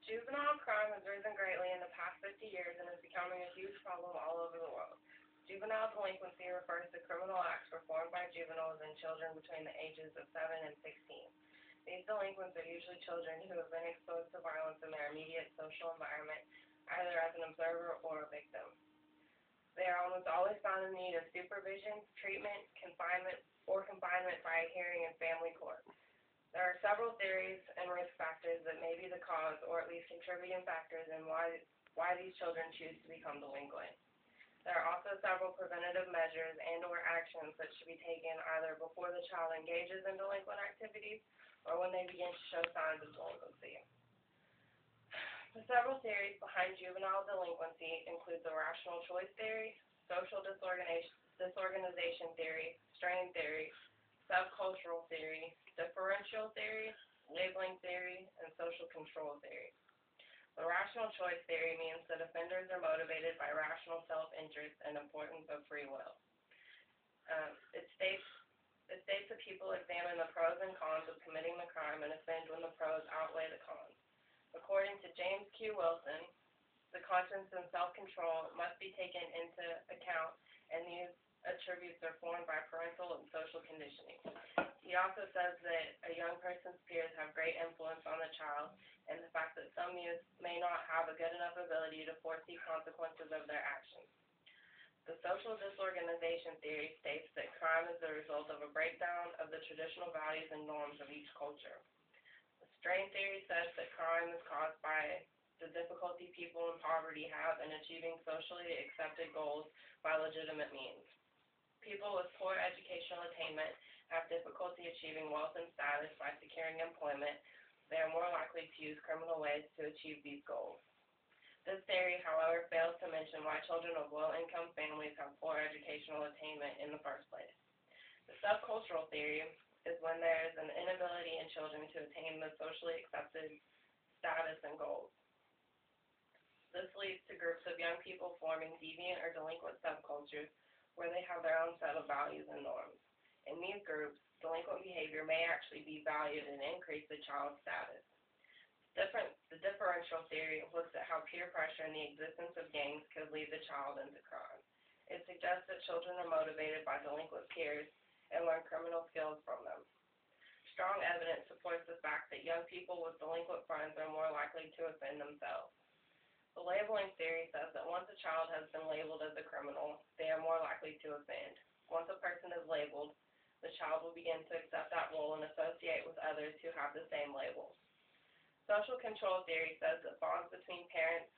Juvenile crime has risen greatly in the past 50 years and is becoming a huge problem all over the world. Juvenile delinquency refers to criminal acts performed by juveniles and children between the ages of 7 and 16. These delinquents are usually children who have been exposed to violence in their immediate social environment, either as an observer or a victim. They are almost always found in need of supervision, treatment, confinement by a hearing in family court. There are several theories and risk factors that may be the cause or at least contributing factors in why these children choose to become delinquent. There are also several preventative measures and or actions that should be taken either before the child engages in delinquent activities or when they begin to show signs of delinquency. The several theories behind juvenile delinquency include the rational choice theory, social disorganization theory, strain theory, subcultural theory, differential theory, labeling theory, and social control theory. The rational choice theory means that offenders are motivated by rational self-interest and importance of free will. It states that people examine the pros and cons of committing the crime and offend when the pros outweigh the cons. According to James Q. Wilson, the conscience and self-control must be taken into account, and these attributes are formed by parental and social conditioning. He also says that a young person's peers have great influence on the child, and the fact that some youth may not have a good enough ability to foresee consequences of their actions. The social disorganization theory states that crime is the result of a breakdown of the traditional values and norms of each culture. The strain theory says that crime is caused by the difficulty people in poverty have in achieving socially accepted goals by legitimate means. People with poor educational attainment have difficulty achieving wealth and status by securing employment. They are more likely to use criminal ways to achieve these goals. This theory, however, fails to mention why children of low-income families have poor educational attainment in the first place. The subcultural theory is when there is an inability in children to attain the socially accepted status and goals. This leads to groups of young people forming deviant or delinquent subcultures where they have their own set of values and norms. In these groups, delinquent behavior may actually be valued and increase the child's status. The differential theory looks at how peer pressure and the existence of gangs could lead the child into crime. It suggests that children are motivated by delinquent peers and learn criminal skills from them. Strong evidence supports the fact that young people with delinquent friends are more likely to offend themselves. The labeling theory says that once a child has been labeled as a criminal, they are more likely to offend. Once a person is labeled, the child will begin to accept that role and associate with others who have the same labels. Social control theory says that bonds between parents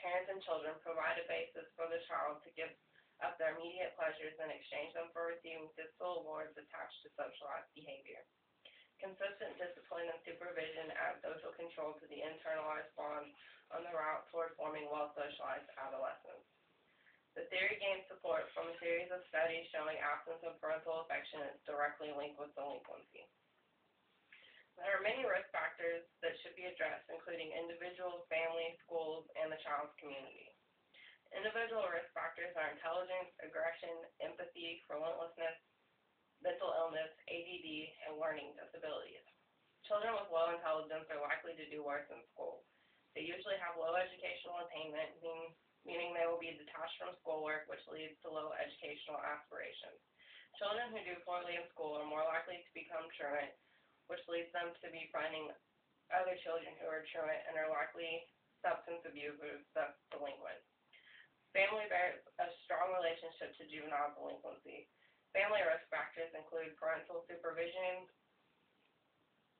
and children provide a basis for the child to give up their immediate pleasures and exchange them for receiving physical rewards attached to socialized behavior. Consistent discipline and supervision add social control to the internalized bonds on the route toward forming well-socialized adolescents. The theory gains support from a series of studies showing absence of parental affection is directly linked with delinquency. There are many risk factors that should be addressed, including individuals, families, schools, and the child's community. Individual risk factors are intelligence, aggression, empathy, relentlessness, mental illness, ADD, and learning disabilities. Children with low intelligence are likely to do worse in school. They usually have low educational attainment, meaning they will be detached from schoolwork, which leads to low educational aspirations. Children who do poorly in school are more likely to become truant, which leads them to be finding other children who are truant and are likely substance abusers, thus delinquent. Family bears a strong relationship to juvenile delinquency. Family risk factors include parental supervision,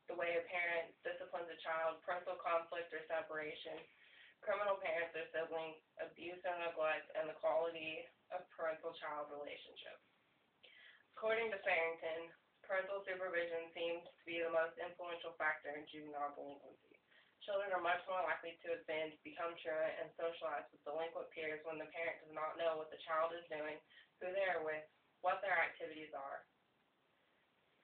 the way a parent disciplines a child, parental conflict or separation, criminal parents or siblings, abuse or neglect, and the quality of parental-child relationships. According to Farrington, parental supervision seems to be the most influential factor in juvenile delinquency. Children are much more likely to offend, become truant, and socialize with delinquent peers when the parent does not know what the child is doing, who they are with, what their activities are.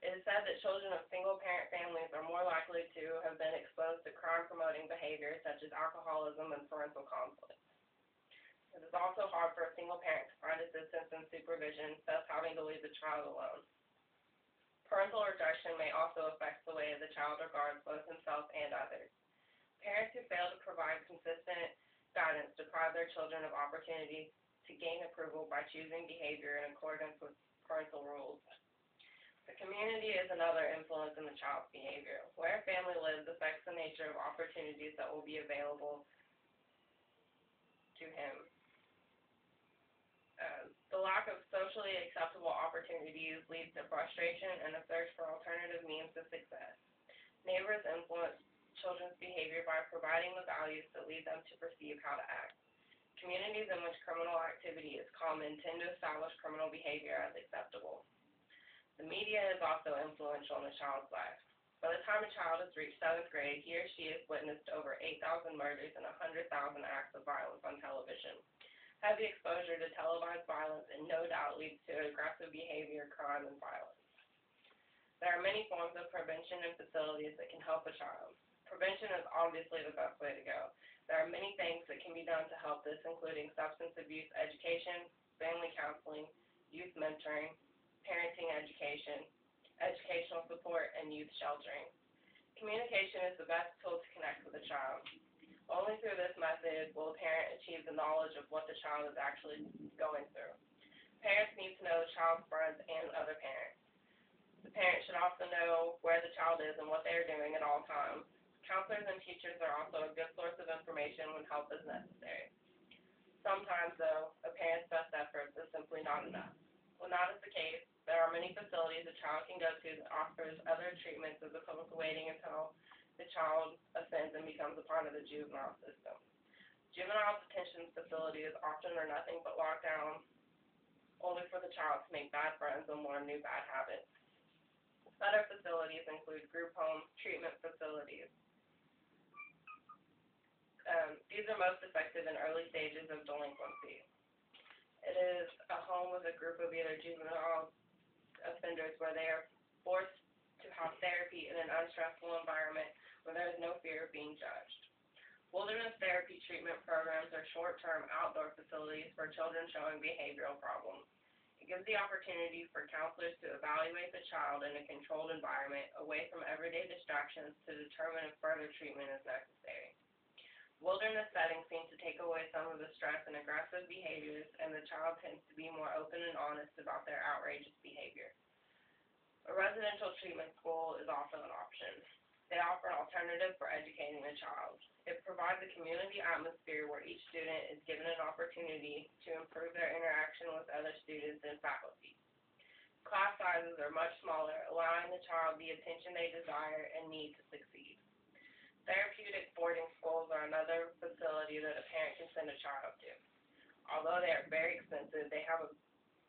It is said that children of single-parent families are more likely to have been exposed to crime-promoting behavior such as alcoholism and parental conflict. It is also hard for a single parent to find assistance and supervision, thus having to leave the child alone. Parental rejection may also affect the way the child regards both himself and others. Parents who fail to provide consistent guidance deprive their children of opportunity to gain approval by choosing behavior in accordance with parental rules. The community is another influence in the child's behavior. Where a family lives affects the nature of opportunities that will be available to him. The lack of socially acceptable opportunities leads to frustration and a search for alternative means of success. Neighbors influence children's behavior by providing the values that lead them to perceive how to act. Communities in which criminal activity is common tend to establish criminal behavior as acceptable. The media is also influential in a child's life. By the time a child has reached 7th grade, he or she has witnessed over 8,000 murders and 100,000 acts of violence on television. Heavy exposure to televised violence and no doubt leads to aggressive behavior, crime, and violence. There are many forms of prevention and facilities that can help a child. Prevention is obviously the best way to go. There are many things that can be done to help this, including substance abuse education, family counseling, youth mentoring, parenting education, educational support, and youth sheltering. Communication is the best tool to connect with a child. Only through this method will a parent achieve the knowledge of what the child is actually going through. Parents need to know the child's friends and other parents. The parent should also know where the child is and what they are doing at all times. Counselors and teachers are also a good source of information when help is necessary. Sometimes, though, a parent's best efforts is simply not enough. When that is the case, there are many facilities a child can go to that offers other treatments as opposed to waiting until the child offends and becomes a part of the juvenile system. Juvenile detention facilities often are nothing but locked down only for the child to make bad friends and learn new bad habits. Other facilities include group homes, treatment facilities. These are most effective in early stages of delinquency. It is a home with a group of either juvenile offenders where they are forced to have therapy in an unstressful environment where there is no fear of being judged. Wilderness therapy treatment programs are short-term outdoor facilities for children showing behavioral problems. It gives the opportunity for counselors to evaluate the child in a controlled environment away from everyday distractions to determine if further treatment is necessary. Wilderness settings seem to take away some of the stress and aggressive behaviors, and the child tends to be more open and honest about their outrageous behavior. A residential treatment school is also an option. They offer an alternative for educating a child. It provides a community atmosphere where each student is given an opportunity to improve their interaction with other students and faculty. Class sizes are much smaller, allowing the child the attention they desire and need to succeed. Therapeutic boarding schools are another facility that a parent can send a child to. Although they are very expensive, they have a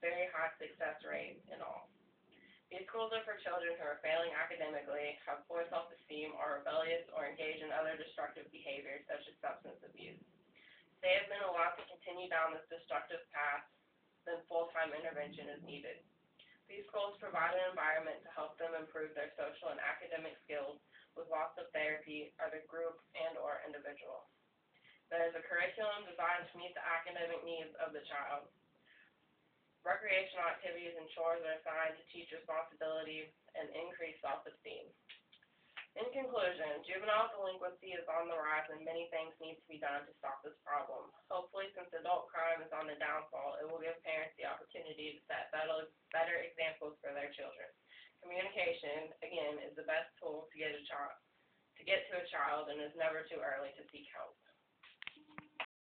very high success rate in all. These schools are for children who are failing academically, have poor self-esteem, are rebellious, or engage in other destructive behaviors such as substance abuse. If they have been allowed to continue down this destructive path, then full-time intervention is needed. These schools provide an environment to help them improve their social and academic skills with lots of therapy, either group and or individual. There is a curriculum designed to meet the academic needs of the child. Recreational activities and chores are assigned to teach responsibility and increase self-esteem. In conclusion, juvenile delinquency is on the rise and many things need to be done to stop this problem. Hopefully, since adult crime is on the downfall, it will give parents the opportunity to set better examples for their children. Communication, again, is the best tool to get to a child and is never too early to seek help.